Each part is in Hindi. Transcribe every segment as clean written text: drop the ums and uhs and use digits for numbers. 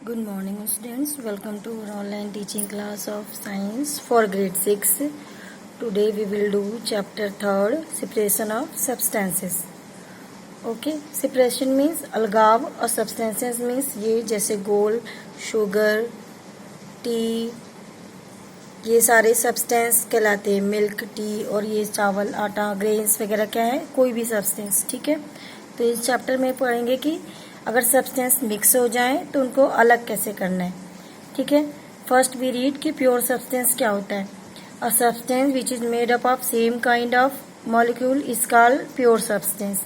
Good morning students, welcome to our online teaching class of science for grade 6. Today we will do chapter 3rd, separation of substances. Okay, separation means अलगाव और substances means ये जैसे गोल, शुगर, टी, ये सारे सब्सटेंस कहलाते हैं. मिल्क, टी और ये चावल, आटा, ग्रेन्स वगैरह क्या है, कोई भी सब्सटेंस. ठीक है, तो इस चैप्टर में पढ़ेंगे कि अगर सब्सटेंस मिक्स हो जाए तो उनको अलग कैसे करना है. ठीक है, फर्स्ट वी रीड कि प्योर सब्सटेंस क्या होता है. A substance which is made up of same kind of molecule is called pure substance.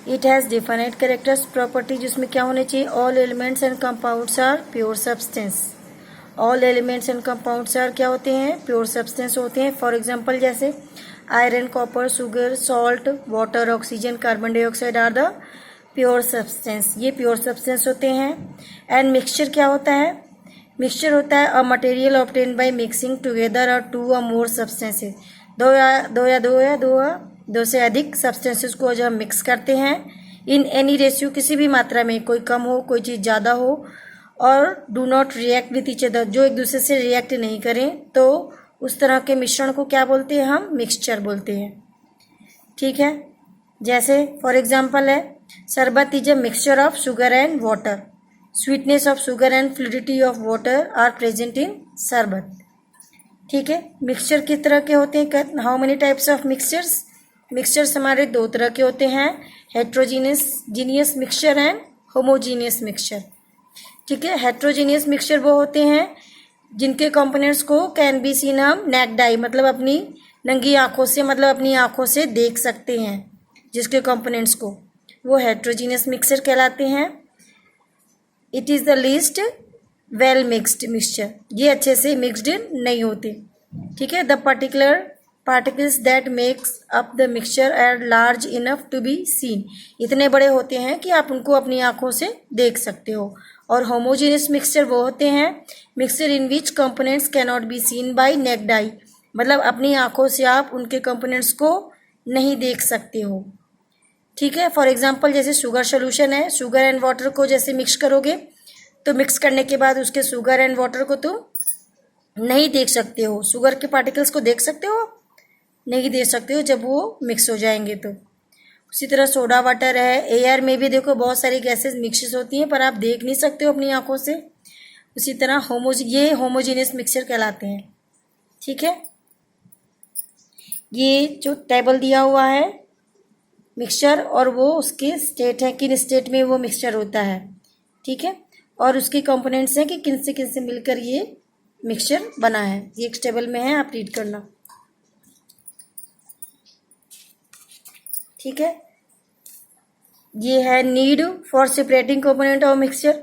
It has defined characters property, जिसमें क्या होने चाहिए, all elements and compounds are pure substance. All elements and compounds are क्या होते हैं, प्योर सब्सटेंस होते हैं. फॉर एग्जाम्पल जैसे iron, copper, sugar, salt, water, oxygen, carbon dioxide are the pure substance. ये प्योर सब्सटेंस होते हैं. एंड मिक्सचर क्या होता है, मिक्सचर होता है a material obtain by mixing together और टू और मोर सब्सटेंसेस. दो से अधिक सब्सटेंसेस को जब हम मिक्स करते हैं इन एनी रेशियो, किसी भी मात्रा में, कोई कम हो कोई चीज़ ज़्यादा हो, और do not react with each other, जो एक दूसरे से रिएक्ट नहीं करें, तो उस तरह के मिश्रण को क्या बोलते हैं, हम मिक्सचर बोलते हैं. ठीक है, जैसे फॉर एग्जाम्पल है sharbat is a mixture of sugar and water. Sweetness of sugar and fluidity of water are present in sharbat. ठीक है, मिक्सचर किस तरह के होते हैं, how many types of mixtures. Mixtures हमारे दो तरह के होते हैं, heterogeneous mixture and homogeneous mixture. ठीक है, हेट्रोजीनियस मिक्सचर वो होते हैं जिनके कंपोनेंट्स को कैन बी सीन हम नेक्ड आई, मतलब अपनी नंगी आंखों से, मतलब अपनी आंखों से देख सकते हैं जिसके कंपोनेंट्स को, वो हेट्रोजीनियस मिक्सचर कहलाते हैं. It is the least well mixed mixture, ये अच्छे से मिक्सड नहीं होते. ठीक है, the particular particles that makes up the mixture are large enough to be seen, इतने बड़े होते हैं कि आप उनको अपनी आंखों से देख सकते हो. और होमोजीनियस मिक्सचर वो होते हैं mixture in which components can not be seen by naked eye, मतलब अपनी आंखों से आप उनके कंपोनेंट्स को नहीं देख सकते हो. ठीक है, फॉर एग्जाम्पल जैसे शुगर सोल्यूशन है, शुगर एंड वाटर को जैसे मिक्स करोगे तो मिक्स करने के बाद उसके शुगर एंड वाटर को तुम नहीं देख सकते हो. शुगर के पार्टिकल्स को देख सकते हो, नहीं देख सकते हो जब वो मिक्स हो जाएंगे तो. उसी तरह सोडा वाटर है, एयर में भी देखो बहुत सारी गैसेस मिक्स होती हैं पर आप देख नहीं सकते हो अपनी आंखों से. उसी तरह ये होमोजीनियस मिक्सचर कहलाते हैं. ठीक है, ये जो टेबल दिया हुआ है मिक्सचर, और वो उसके स्टेट है, किन स्टेट में वो मिक्सचर होता है. ठीक है, और उसके कंपोनेंट्स हैं कि किन से मिलकर ये मिक्सचर बना है. ये एक टेबल में है, आप रीड करना. ठीक है, ये है need for separating component of mixture.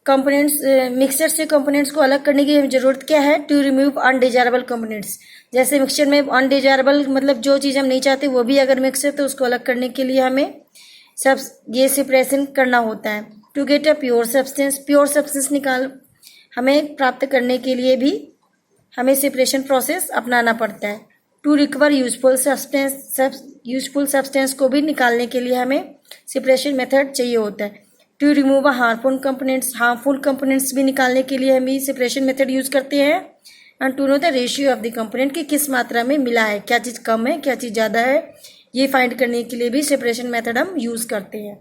Components, mixture से कंपोनेंट्स को अलग करने की जरूरत क्या है, टू रिमूव अनडिजायरेबल कंपोनेंट्स. जैसे मिक्सचर में अनडिजायरेबल मतलब जो चीज़ हम नहीं चाहते वो भी अगर मिक्स है तो उसको अलग करने के लिए हमें सब ये सेपरेशन करना होता है. To get a pure substance, pure substance हमें प्राप्त करने के लिए भी हमें सेपरेशन प्रोसेस अपनाना पड़ता है. टू रिकवर यूजफुल सब्सटेंस को भी निकालने के लिए हमें सेपरेशन मेथड चाहिए होता है. टू रिमूव हार्मफुल कंपोनेंट्स भी निकालने के लिए हम सेपरेशन मेथड यूज करते हैं. And to know the ratio of the component, कि किस मात्रा में मिला है, क्या चीज़ कम है क्या चीज़ ज़्यादा है, ये फाइंड करने के लिए भी सेपरेशन मेथड हम यूज करते हैं.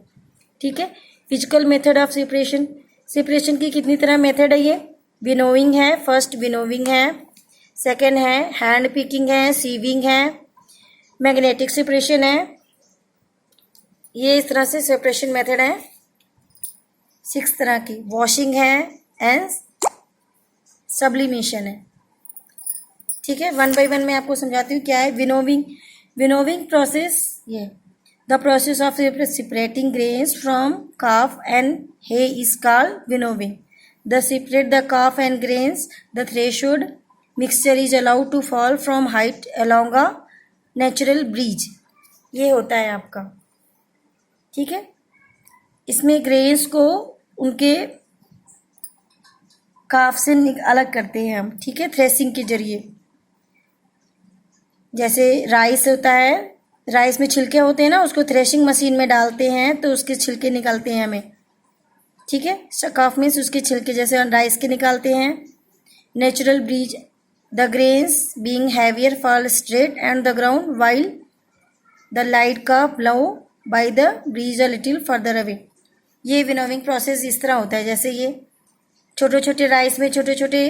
ठीक है, physical method of separation. Separation की कितनी तरह मेथड है, ये विनोइंग है, फर्स्ट विनोविंग है, सेकेंड है हैंड पिकिंग है, सीविंग है, मैग्नेटिक सेपरेशन है. ये इस तरह से सेपरेशन मेथड है 6 तरह की. वॉशिंग है एंड सब्लिमेशन है. ठीक है, वन बाय वन मैं आपको समझाती हूँ क्या है विनोविंग. विनोविंग प्रोसेस, ये the process of separating grains from calf and hay is called winnowing. The separate the calf and grains, the threshold mixture is allowed to fall from height along a natural breeze. ये होता है आपका. ठीक है, इसमें ग्रेन्स को उनके काफ से अलग करते हैं हम. ठीक है, थ्रेसिंग के जरिए. जैसे राइस होता है, राइस में छिलके होते हैं ना, उसको थ्रेशिंग मशीन में डालते हैं तो उसके छिलके निकलते हैं हमें. ठीक है। शकाफ मीन्स उसके छिलके, जैसे राइस के निकालते हैं। Natural breeze, the grains being heavier fall straight and the ground while the light का blow by the breeze a little further away. ये विनोविंग प्रोसेस इस तरह होता है, जैसे ये छोटे छोटे राइस में छोटे छोटे,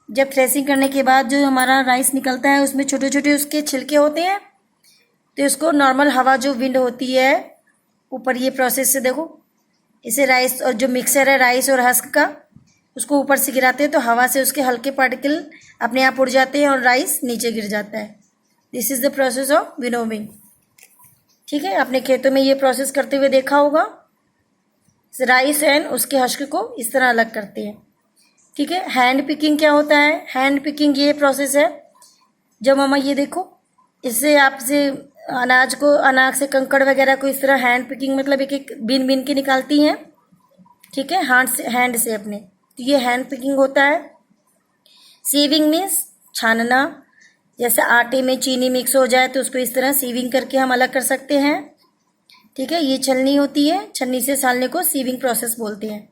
जब थ्रेसिंग करने के बाद जो हमारा राइस निकलता है उसमें छोटे छोटे उसके छिलके होते हैं, तो इसको नॉर्मल हवा जो विंड होती है ऊपर, ये प्रोसेस से देखो, इसे राइस और जो मिक्सर है राइस और हस्क का, उसको ऊपर से गिराते हैं तो हवा से उसके हल्के पार्टिकल अपने आप उड़ जाते हैं और राइस नीचे गिर जाता है। This is the process of winnowing. ठीक है, अपने खेतों में ये प्रोसेस करते हुए देखा होगा। राइस एंड उसके हस्क को इस तरह अलग करते हैं। ठीक है, हैंड पिकिंग क्या होता है? हैंड पिकिंग ये प्रोसेस है जब मामा ये देखो, इससे आपसे अनाज से कंकड़ वगैरह को इस तरह हैंड पिकिंग मतलब एक एक बीन बीन के निकालती हैं। ठीक है, हैंड से अपने, तो ये हैंड पिकिंग होता है। सीविंग मीन्स छानना, जैसे आटे में चीनी मिक्स हो जाए तो उसको इस तरह सीविंग करके हम अलग कर सकते हैं। ठीक है, ये छलनी होती है, छलनी से सालने को सीविंग प्रोसेस बोलते हैं।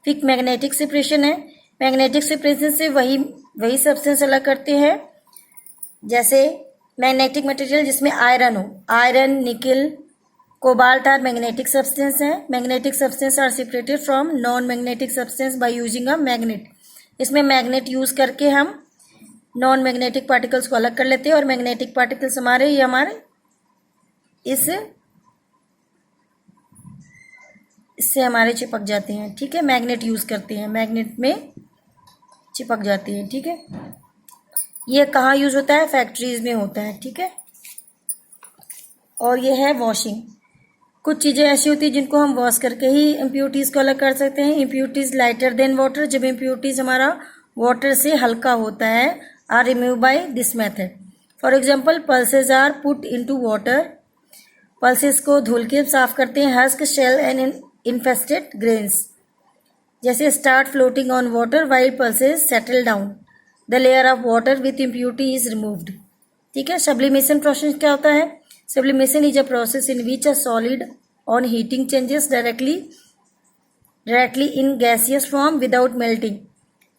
फिर मैग्नेटिक सेपरेशन है, मैग्नेटिक सेपरेशन से वही सब्सटेंस अलग करते हैं। जैसे मैग्नेटिक मटेरियल जिसमें आयरन हो, iron, nickel, cobalt are magnetic substance है। Magnetic substance are separated from non magnetic substance by using a magnet. इसमें मैग्नेट यूज करके हम नॉन मैग्नेटिक पार्टिकल्स को अलग कर लेते हैं और मैग्नेटिक पार्टिकल्स हमारे इससे हमारे चिपक जाते हैं। ठीक है, मैग्नेट यूज करते हैं, मैग्नेट में चिपक जाती है। ठीक है, ये कहाँ यूज होता है? फैक्ट्रीज में होता है। ठीक है, और ये है वॉशिंग। कुछ चीज़ें ऐसी होती है जिनको हम वॉश करके ही इम्प्योरिटीज़ को अलग कर सकते हैं। इम्प्योरिटीज़ लाइटर देन वाटर, जब इम्प्योरिटीज़ हमारा वाटर से हल्का होता है, are remove by this method. For example, pulses are put into water, pulses को धुल के साफ करते हैं। Husk, shell and infested grains जैसे start floating on water while pulses settle down, the layer of water with impurity is removed. ठीक है, सब्लिमेशन प्रोसेस क्या होता है? Sublimation is a process in which a solid on heating changes directly in gaseous form without melting।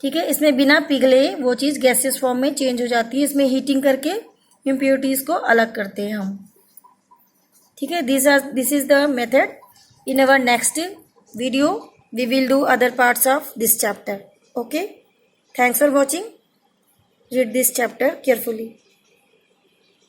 ठीक है, इसमें बिना पिघले वो चीज़ गैसियस फॉर्म में चेंज हो जाती है। इसमें हीटिंग करके इम्प्योरिटीज़ को अलग करते हैं हम। ठीक है, this is the method. In our next video we will do other parts of this chapter. Okay, thanks for watching. Read this chapter carefully.